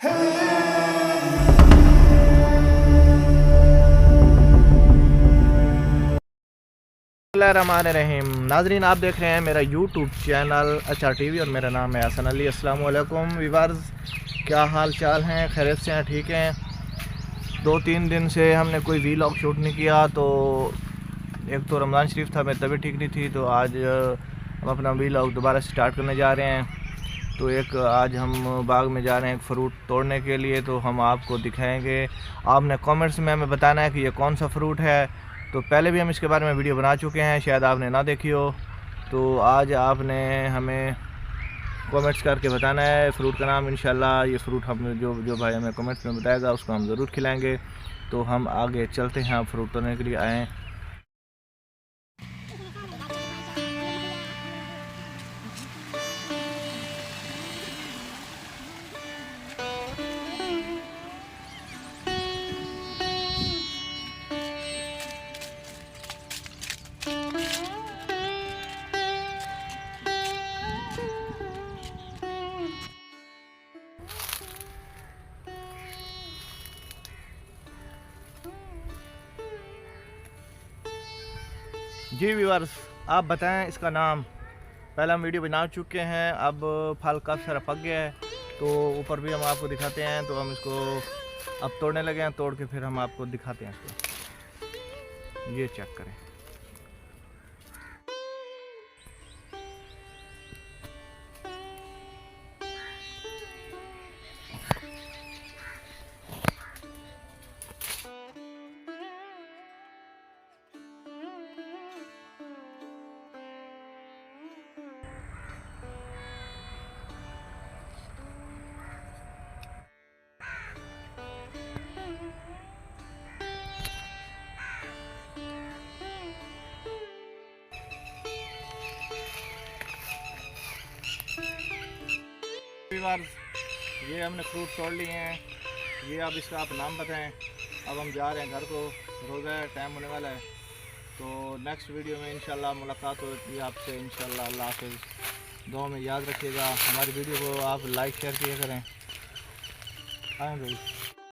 रहीम नाजरीन, आप देख रहे हैं मेरा यूट्यूब चैनल अच्छा टीवी और मेरा नाम है हसन अली। अस्सलाम वालेकुम व्यूअर्स, क्या हाल चाल हैं? खैरियत से हैं? ठीक हैं? 2-3 दिन से हमने कोई वीलॉग शूट नहीं किया। तो एक तो रमज़ान शरीफ था, मेरी तबीयत ठीक नहीं थी, तो आज हम अपना वीलॉग दोबारा से स्टार्ट करने जा रहे हैं। तो एक आज हम बाग में जा रहे हैं एक फ़्रूट तोड़ने के लिए, तो हम आपको दिखाएंगे। आपने कमेंट्स में हमें बताना है कि ये कौन सा फ़्रूट है। तो पहले भी हम इसके बारे में वीडियो बना चुके हैं, शायद आपने ना देखी हो। तो आज आपने हमें कमेंट्स करके बताना है फ़्रूट का नाम। इंशाल्लाह ये फ़्रूट हम जो भाई हमें कमेंट्स में बताएगा उसको हम ज़रूर खिलाएँगे। तो हम आगे चलते हैं, फ़्रूट तोड़ने के लिए आएँ। जी व्यूअर्स, आप बताएं इसका नाम। पहले हम वीडियो बना चुके हैं, अब फल काफ़ी सारा पक गया है, तो ऊपर भी हम आपको दिखाते हैं। तो हम इसको अब तोड़ने लगे हैं, तोड़ के फिर हम आपको दिखाते हैं इसको। ये चेक करें। ये हमने फ्रूट तोड़ लिए हैं। ये अब इसका आप नाम बताएं। अब हम जा रहे हैं घर को, रोज़ा टाइम होने वाला है। तो नेक्स्ट वीडियो में इंशाल्लाह मुलाकात होगी आपसे इंशाल्लाह। अल्लाह हाफ़िज़। दुआ में याद रखिएगा। हमारी वीडियो को आप लाइक शेयर किया करें। हाँ भाई।